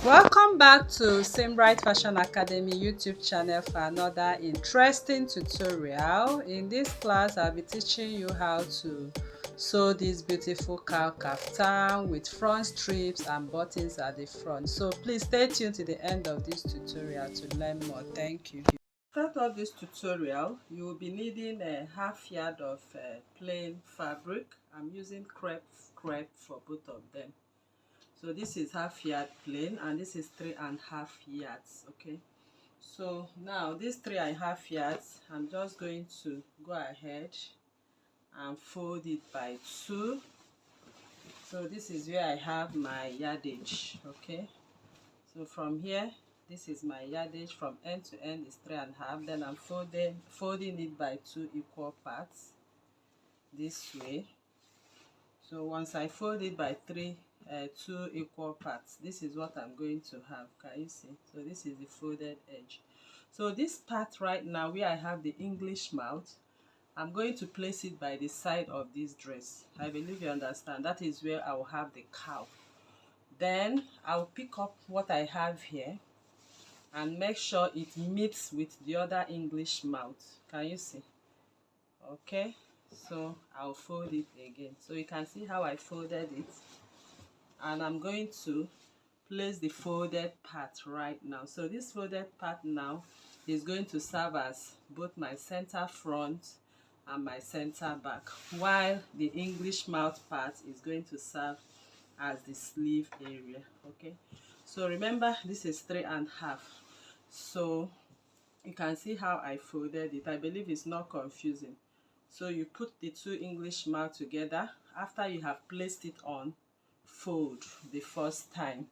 Welcome back to Simbright Fashion Academy YouTube channel for another interesting tutorial. In this class, I'll be teaching you how to sew this beautiful cowl kaftan with front strips and buttons at the front. So please stay tuned to the end of this tutorial to learn more. Thank you. To start off this tutorial, you will be needing a half yard of plain fabric. I'm using crepe for both of them. So this is half yard plain and this is 3.5 yards. Okay, so now this 3.5 yards, I'm just going to go ahead and fold it by 2. So this is where I have my yardage. Okay, so from here, this is my yardage. From end to end is 3.5. Then I'm folding it by 2 equal parts this way. So once I fold it by 2 equal parts, this is what I'm going to have. Can you see? So this is the folded edge. So this part right now where I have the English mouth, I'm going to place it by the side of this dress. I believe you understand. That is where I will have the cowl. Then I'll pick up what I have here and make sure it meets with the other English mouth. Can you see? Okay, so I'll fold it again. So you can see how I folded it. And I'm going to place the folded part right now. So this folded part now is going to serve as both my center front and my center back, while the English mouth part is going to serve as the sleeve area. Okay, so remember this is 3.5. So you can see how I folded it. I believe it's not confusing. So you put the 2 English mouth together. After you have placed it on, fold the first time.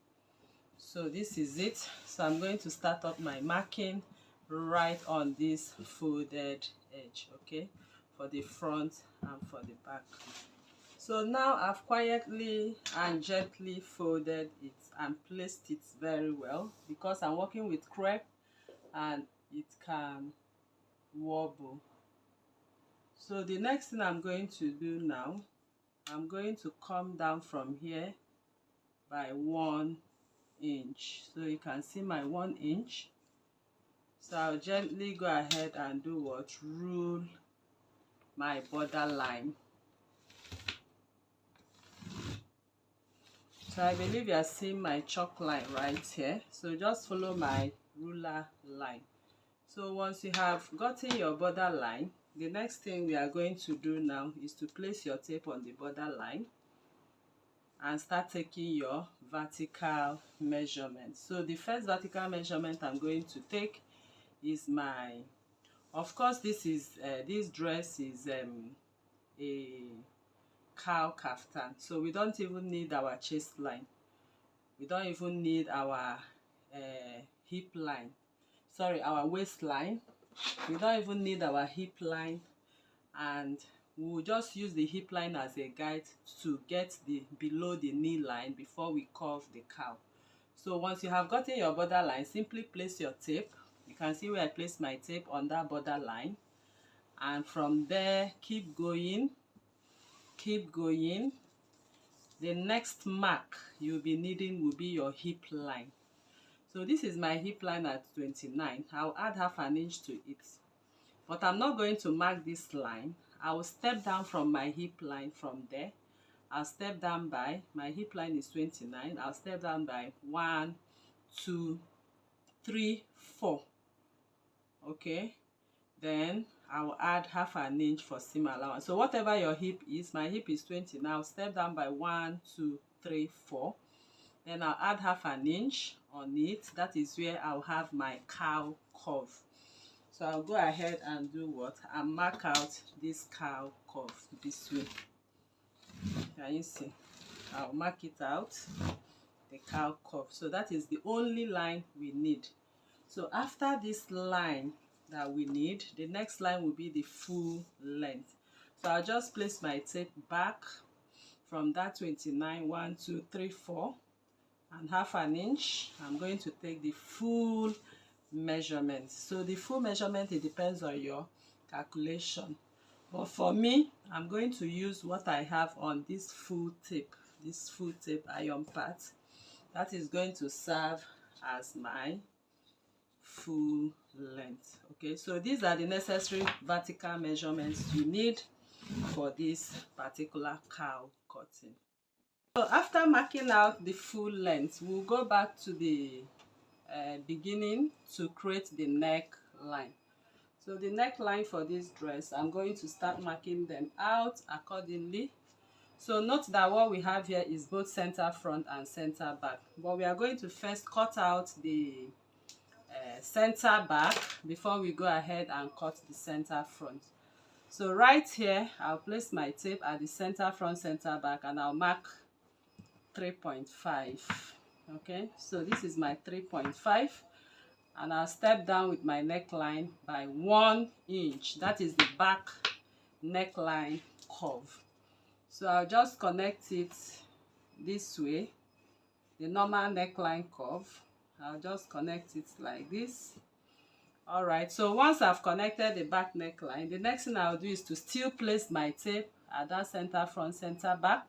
So this is it. So I'm going to start up my marking right on this folded edge, okay, for the front and for the back. So now I've quietly and gently folded it and placed it very well, because I'm working with crepe and it can wobble. So the next thing I'm going to do now, I'm going to come down from here by 1 inch. So you can see my 1 inch. So I'll gently go ahead and do what? Rule my border line. So I believe you are seeing my chalk line right here. So just follow my ruler line. So once you have gotten your border line, the next thing we are going to do now is to place your tape on the border line and start taking your vertical measurement. So the first vertical measurement I'm going to take is my, of course this dress is a cowl kaftan, so we don't even need our chest line, we don't even need our hip line, sorry, our waistline, we don't even need our hip line, and we'll just use the hip line as a guide to get the below the knee line before we curve the cowl. So once you have gotten your border line, simply place your tape. You can see where I placed my tape on that border line, and from there keep going, keep going. The next mark you'll be needing will be your hip line. So this is my hip line at 29. I'll add half an inch to it, but I'm not going to mark this line. I will step down from my hip line. From there I'll step down by, my hip line is 29, I'll step down by 1, 2, 3, 4. Okay, then I will add half an inch for seam allowance. So whatever your hip is, my hip is 20 now, step down by 1, 2, 3, 4. Then I'll add half an inch on it. That is where I'll have my cowl curve. So I'll go ahead and do what? I'll mark out this cowl curve this way. Can you see? I'll mark it out, the cowl curve. So that is the only line we need. So after this line that we need, the next line will be the full length. So I'll just place my tape back from that 29, 1, 2, 3, 4, and half an inch. I'm going to take the full measurement. So the full measurement, it depends on your calculation, but for me, I'm going to use what I have on this full tape iron part. That is going to serve as my full length. Okay, so these are the necessary vertical measurements you need for this particular cowl cutting. So after marking out the full length, we'll go back to the beginning to create the neckline. So the neckline for this dress, I'm going to start marking them out accordingly. So note that what we have here is both center front and center back, but we are going to first cut out the center back before we go ahead and cut the center front. So right here, I'll place my tape at the center front, center back, and I'll mark 3.5. Okay, so this is my 3.5, and I'll step down with my neckline by 1 inch. That is the back neckline curve. So I'll just connect it this way, the normal neckline curve. I'll just connect it like this. All right, so once I've connected the back neckline, the next thing I'll do is to still place my tape at that center front, center back.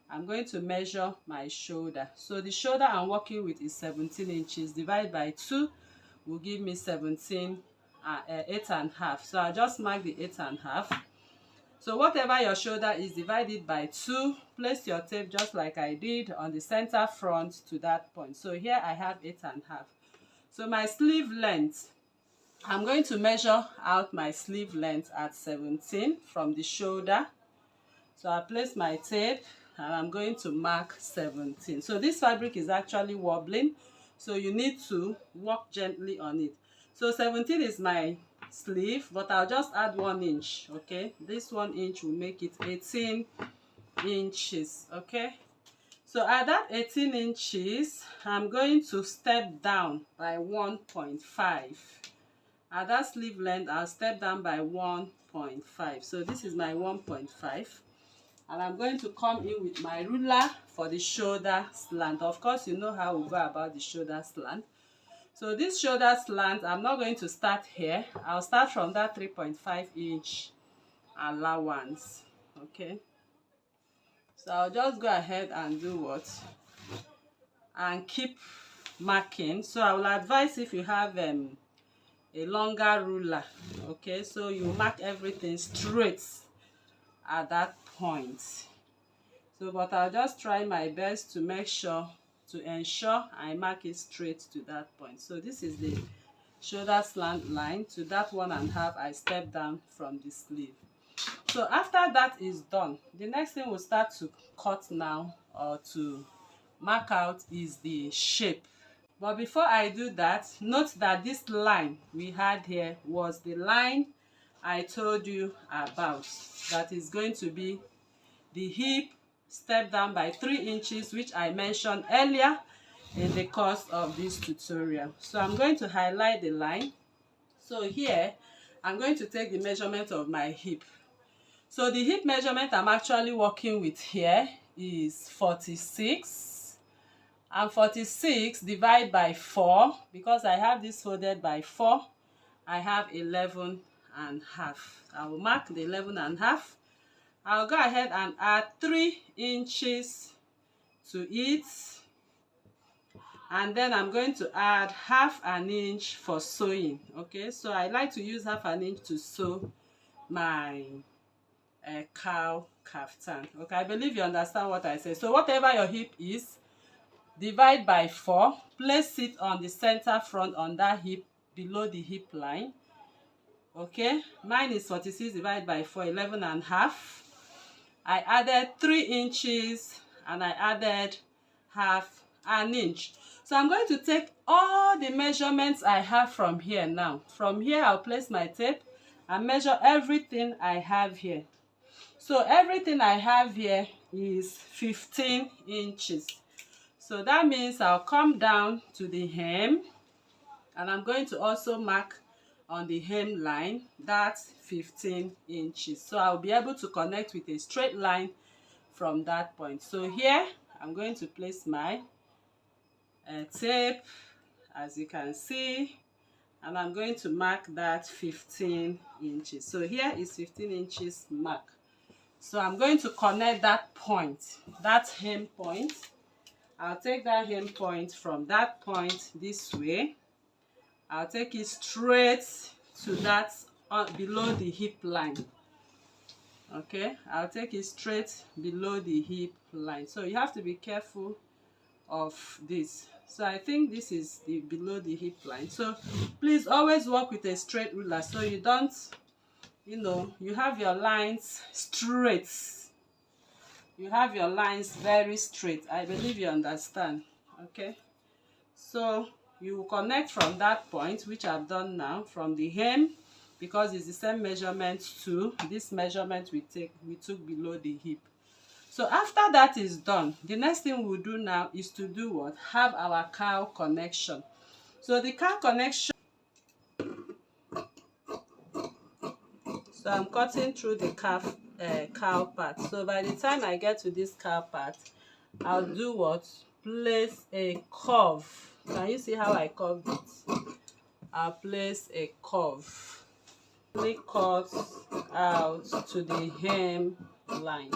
I'm going to measure my shoulder. So the shoulder I'm working with is 17 inches. Divided by 2 will give me 8.5. So I'll just mark the 8.5. So whatever your shoulder is, divided by 2. Place your tape just like I did on the center front to that point. So here I have 8.5. So my sleeve length, I'm going to measure out my sleeve length at 17 from the shoulder. So I place my tape and I'm going to mark 17. So this fabric is actually wobbling, so you need to work gently on it. So 17 is my sleeve, but I'll just add 1 inch. Okay, this 1 inch will make it 18 inches. Okay, so at that 18 inches, I'm going to step down by 1.5. At that sleeve length, I'll step down by 1.5. So this is my 1.5. And I'm going to come in with my ruler for the shoulder slant. Of course, you know how we go about the shoulder slant. So this shoulder slant, I'm not going to start here. I'll start from that 3.5 inch allowance. Okay. So I'll just go ahead and do what? And keep marking. So I will advise, if you have a longer ruler, okay, so you mark everything straight at that point. So but I'll just try my best to ensure I mark it straight to that point. So this is the shoulder slant line. To that 1.5, I step down from the sleeve. So after that is done, the next thing we'll start to cut now, or to mark out, is the shape. But before I do that, note that this line we had here was the line I told you about. That is going to be the hip step down by 3 inches, which I mentioned earlier in the course of this tutorial. So I'm going to highlight the line. So here, I'm going to take the measurement of my hip. So the hip measurement I'm actually working with here is 46. And 46 divided by 4, because I have this folded by 4, I have 11.5. I will mark the 11.5. I'll go ahead and add 3 inches to it, and then I'm going to add 1/2 inch for sewing. Okay, so I like to use 1/2 inch to sew my cowl kaftan. Okay, I believe you understand what I say. So whatever your hip is, divide by 4, place it on the center front on that hip, below the hip line. Okay, mine is 46 divided by 4, 11.5. I added 3 inches and I added 1/2 inch. So I'm going to take all the measurements I have from here now. From here, I'll place my tape and measure everything I have here. So everything I have here is 15 inches. So that means I'll come down to the hem, and I'm going to also mark on the hem line, that's 15 inches. So I'll be able to connect with a straight line from that point. So here, I'm going to place my tape, as you can see, and I'm going to mark that 15 inches. So here is 15 inches mark. So I'm going to connect that point, that hem point. I'll take that hem point from that point this way. I'll take it straight to that below the hip line. Okay, I'll take it straight below the hip line. So you have to be careful of this. So I think this is the below the hip line. So please always work with a straight ruler, so you don't, you have your lines straight. You have your lines very straight. I believe you understand. Okay, so you will connect from that point, which I've done now, from the hem, because it's the same measurement to this measurement we took below the hip. So after that is done, the next thing we'll do now is to do what? Have our cowl connection. So the cowl connection, so I'm cutting through the cowl part. So by the time I get to this cowl part, I'll do what? Place a curve. Can you see how I curved it? I'll place a curve. Cut out to the hem line.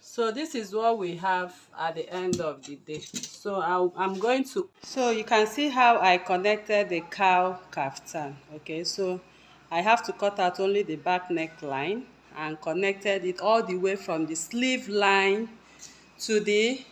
So this is what we have at the end of the day. So I'm going to, so you can see how I connected the cowl kaftan. Okay, so I have to cut out only the back neckline and connected it all the way from the sleeve line to the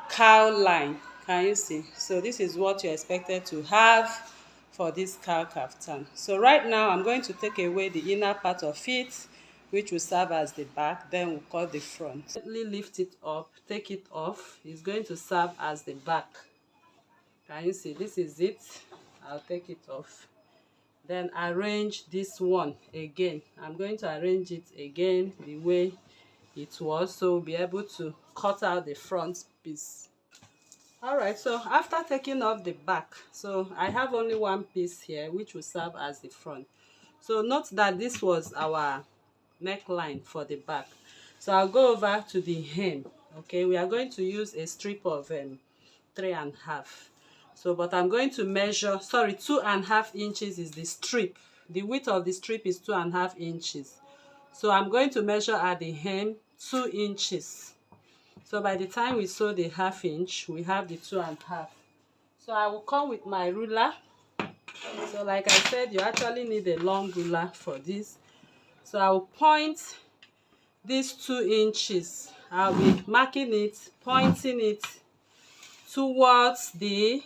cowl line. Can you see? So this is what you're expected to have for this cowl kaftan. So right now I'm going to take away the inner part of it, which will serve as the back. Then we'll cut the front. Lift it up, take it off. It's going to serve as the back. Can you see? This is it. I'll take it off. Then arrange this one again. I'm going to arrange it again the way it was, so we'll be able to cut out the front piece. Alright, so after taking off the back, so I have only one piece here which will serve as the front. So note that this was our neckline for the back. So I'll go over to the hem. Okay, we are going to use a strip of 3.5. So but I'm going to measure, sorry, 2.5 inches is the strip. The width of the strip is 2.5 inches. So I'm going to measure at the hem 2 inches. So by the time we sew the 1/2 inch, we have the 2.5. So I will come with my ruler. So like I said, you actually need a long ruler for this. So I will point these 2 inches. I'll be marking it, pointing it towards the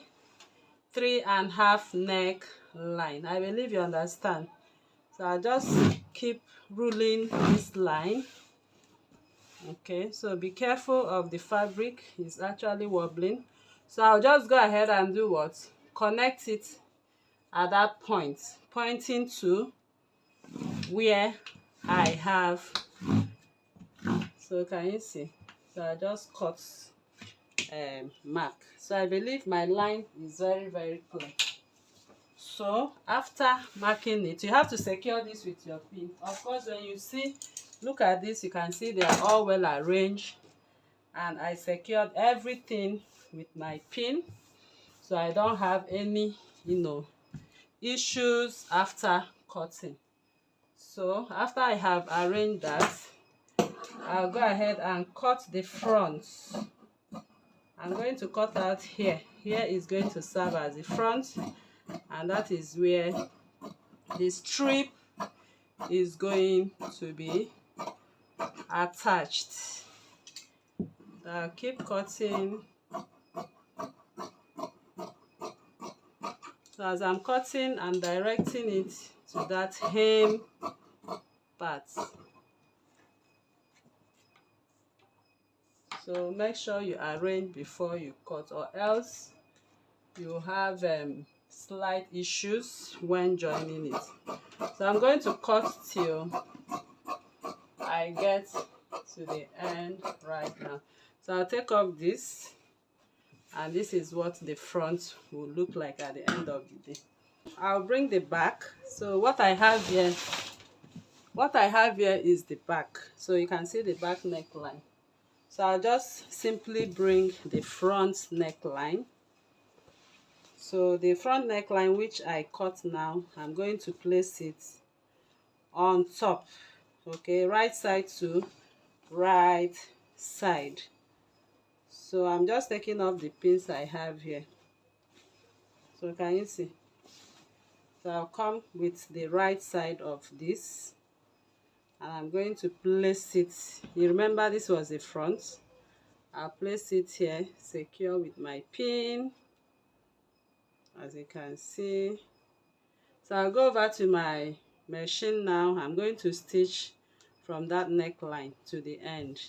3.5 neck line. I believe you understand. So I'll just keep ruling this line. Okay, so be careful of the fabric, it's actually wobbling. So I'll just go ahead and do what? Connect it at that point, pointing to where I have. So can you see? So I just cut mark. So I believe my line is very, very clear. So after marking it, you have to secure this with your pin. Of course, when you see, look at this, you can see they are all well arranged, and I secured everything with my pin, so I don't have any issues after cutting. So after I have arranged that, I'll go ahead and cut the front. I'm going to cut out here. Here is going to serve as the front, and that is where the strip is going to be attached. So I'll keep cutting. So as I'm cutting, I'm directing it to that hem part. So make sure you arrange before you cut, or else you have slight issues when joining it. So I'm going to cut till I get to the end right now. So I'll take off this, and this is what the front will look like at the end of the day. I'll bring the back. So what I have here what I have here is the back, so you can see the back neckline. So I'll just simply bring the front neckline. So the front neckline which I cut now, I'm going to place it on top, okay, right side to right side. So I'm just taking off the pins I have here. So can you see? So I'll come with the right side of this, and I'm going to place it. You remember this was the front. I'll place it here, secure with my pin, as you can see. So I'll go over to my machine now. I'm going to stitch from that neckline to the end.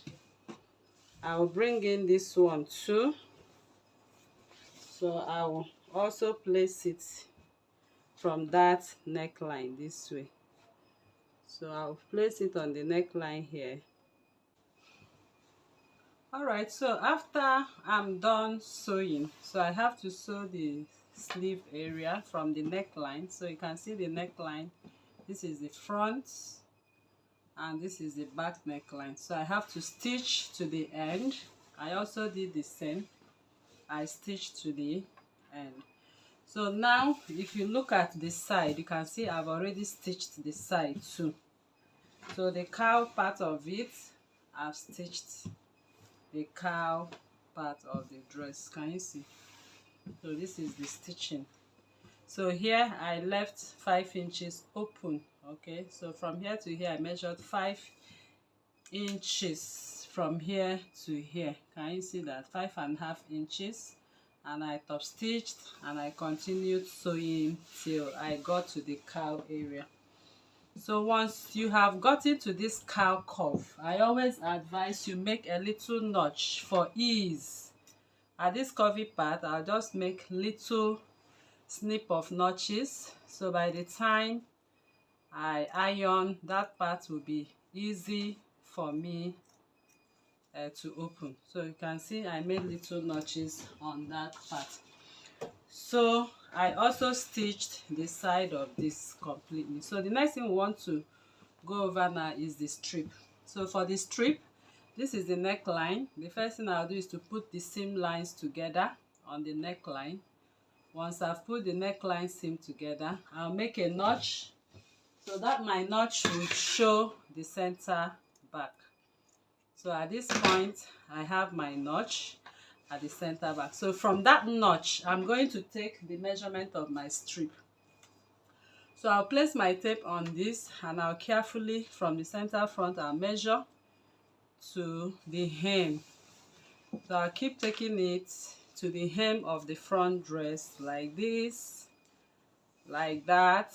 I'll bring in this one too. So I will also place it from that neckline this way. So I'll place it on the neckline here. Alright, so after I'm done sewing, so I have to sew the sleeve area from the neckline. So you can see the neckline. This is the front and this is the back neckline. So I have to stitch to the end. I also did the same. I stitched to the end. So now if you look at the side, you can see I've already stitched the side too. So the cowl part of it, I've stitched the cowl part of the dress. Can you see? So this is the stitching. So here I left 5 inches open. Okay, so from here to here I measured 5 inches from here to here. Can you see that? 5.5 inches. And I top stitched and I continued sewing till I got to the cowl area. So once you have gotten to this cowl curve, I always advise you make a little notch for ease. At this curvy part, I'll just make little snip of notches, so by the time I iron, that part will be easy for me to open. So you can see I made little notches on that part. So I also stitched the side of this completely. So the next thing we want to go over now is the strip. So for the strip, this is the neckline. The first thing I'll do is to put the seam lines together on the neckline. Once I've put the neckline seam together, I'll make a notch so that my notch will show the center back. So at this point, I have my notch at the center back. So from that notch, I'm going to take the measurement of my strip. So I'll place my tape on this and I'll carefully, from the center front, I'll measure to the hem. So I'll keep taking it to the hem of the front dress like this, like that.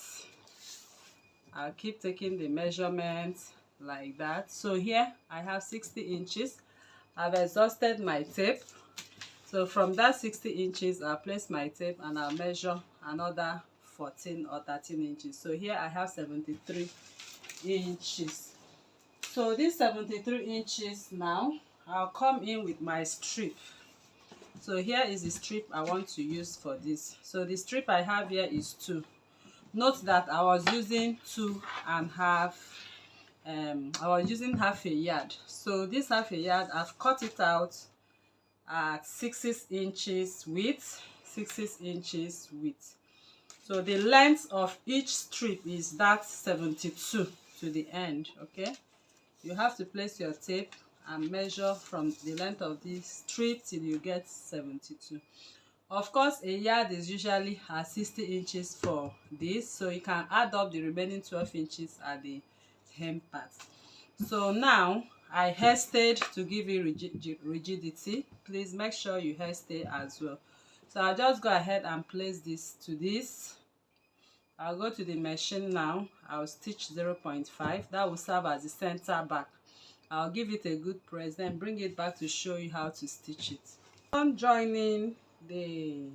I'll keep taking the measurement like that. So here I have 60 inches. I've exhausted my tape. So from that 60 inches, I'll place my tape and I'll measure another 14 or 13 inches. So here I have 73 inches. So this 73 inches now, I'll come in with my strip. So here is the strip I want to use for this. So the strip I have here is 2. Note that I was using 2.5. I was using half a yard. So this half a yard, I've cut it out at 6 inches width, 6 inches width. So the length of each strip is that 72 to the end. Okay, you have to place your tape and measure from the length of this strip till you get 72. Of course, a yard is usually at 60 inches for this, so you can add up the remaining 12 inches at the hem part. So now I hair stayed to give it rigidity. Please make sure you hair stay as well. So I'll just go ahead and place this to this. I'll go to the machine now. I'll stitch 0.5. That will serve as the center back. I'll give it a good press, then bring it back to show you how to stitch it. I'm joining the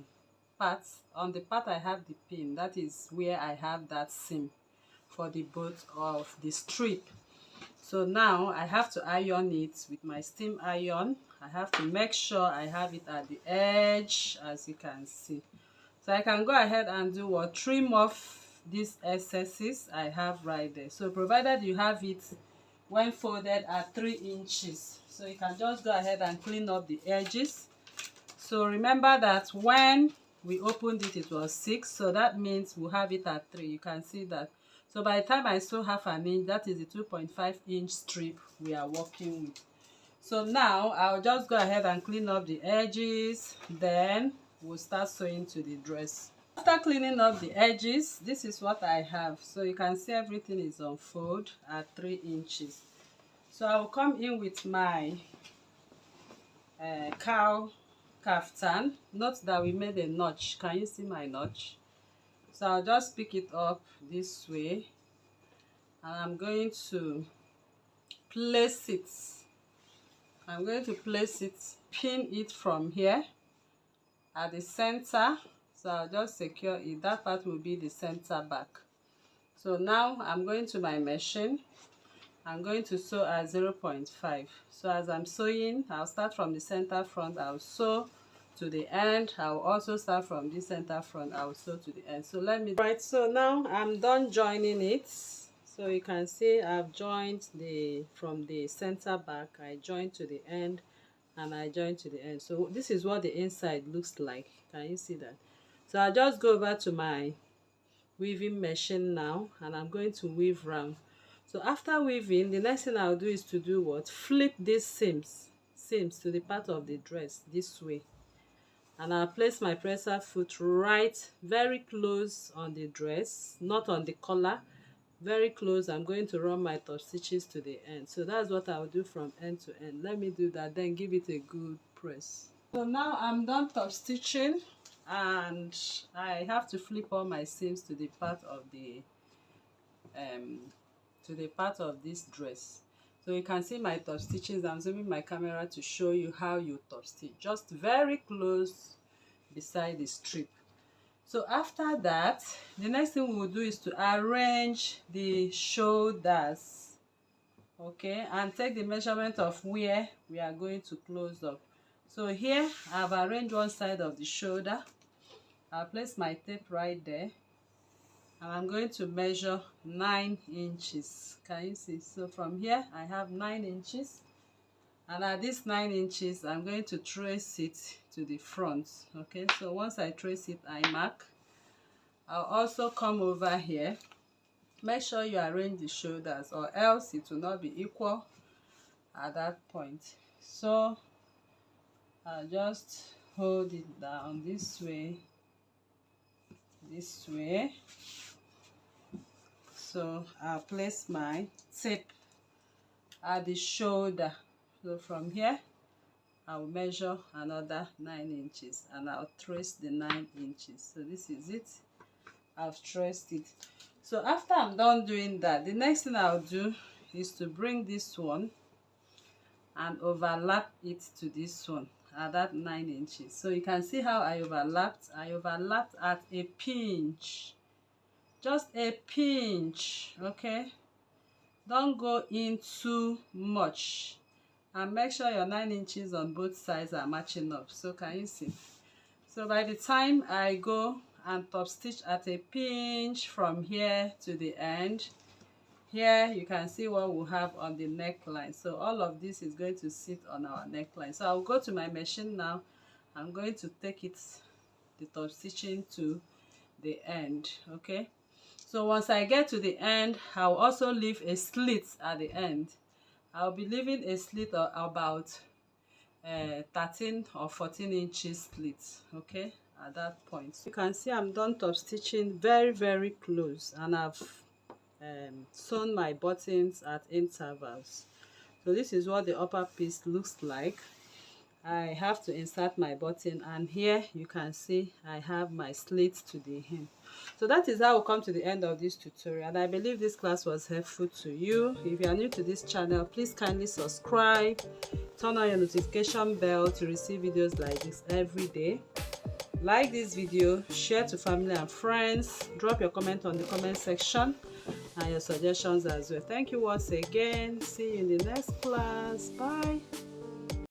parts. On the part I have the pin, that is where I have that seam for the both of the strip. So now I have to iron it with my steam iron. I have to make sure I have it at the edge, as you can see. So I can go ahead and do what, trim off these excesses I have right there. So provided you have it when folded at 3 inches, so you can just go ahead and clean up the edges. So remember that when we opened it, it was 6, so that means we'll have it at 3. You can see that. So by the time I sew half an inch, that is the 2.5 inch strip we are working with. So now I'll just go ahead and clean up the edges, then we'll start sewing to the dress. After cleaning up the edges, this is what I have. So you can see everything is on fold at 3 inches. So I will come in with my COWL kaftan. Note that we made a notch. Can you see my notch? So I'll just pick it up this way, and I'm going to place it. I'm going to place it, pin it from here at the center. So I'll just secure it. That part will be the center back. So now I'm going to my machine. I'm going to sew at 0.5. So as I'm sewing, I'll start from the center front, I'll sew to the end. I'll also start from this center front, I'll sew to the end. So let me, right, so now I'm done joining it. So you can see I've joined from the center back, I joined to the end, and I joined to the end. So this is what the inside looks like. Can you see that? So I'll just go over to my weaving machine now, and I'm going to weave round. So after weaving, the next thing I'll do is to do what? Flip these seams to the part of the dress this way. And I'll place my presser foot right very close on the dress, not on the collar, very close. I'm going to run my top stitches to the end. So that's what I'll do from end to end. Let me do that, then give it a good press. So now I'm done top stitching, and I have to flip all my seams to the part of this dress. So you can see my top stitches. I'm zooming my camera to show you how you top stitch, just very close beside the strip. So after that, the next thing we will do is to arrange the shoulders, okay, and take the measurement of where we are going to close up. So here I've arranged one side of the shoulder. I'll place my tape right there, and I'm going to measure 9 inches. Can you see? So from here I have 9 inches, and at this 9 inches I'm going to trace it to the front. Okay, so once I trace it, I mark. I'll also come over here. Make sure you arrange the shoulders, or else it will not be equal at that point. So I'll just hold it down this way. So I'll place my tape at the shoulder. So from here I'll measure another 9 inches, and I'll trace the 9 inches. So this is it. I've traced it. So after I'm done doing that, the next thing I'll do is to bring this one and overlap it to this one at that 9 inches. So you can see how I overlapped. I overlapped at a pinch, just a pinch. Okay, don't go in too much, and make sure your 9 inches on both sides are matching up. So can you see? So by the time I go and top stitch at a pinch from here to the end, here you can see what we have on the neckline. So all of this is going to sit on our neckline. So I'll go to my machine now. I'm going to take it, the top stitching to the end. Okay, so once I get to the end, I'll also leave a slit at the end. I'll be leaving a slit of about 13 or 14 inches slit. Okay, at that point you can see I'm done top stitching very close, and I've sewn my buttons at intervals. So this is what the upper piece looks like. I have to insert my button, and here you can see I have my slit to the hem. So that is how we come to the end of this tutorial, and I believe this class was helpful to you. If you are new to this channel, please kindly subscribe, turn on your notification bell to receive videos like this every day. Like this video, share to family and friends, drop your comment on the comment section and your suggestions as well. Thank you once again. See you in the next class. Bye.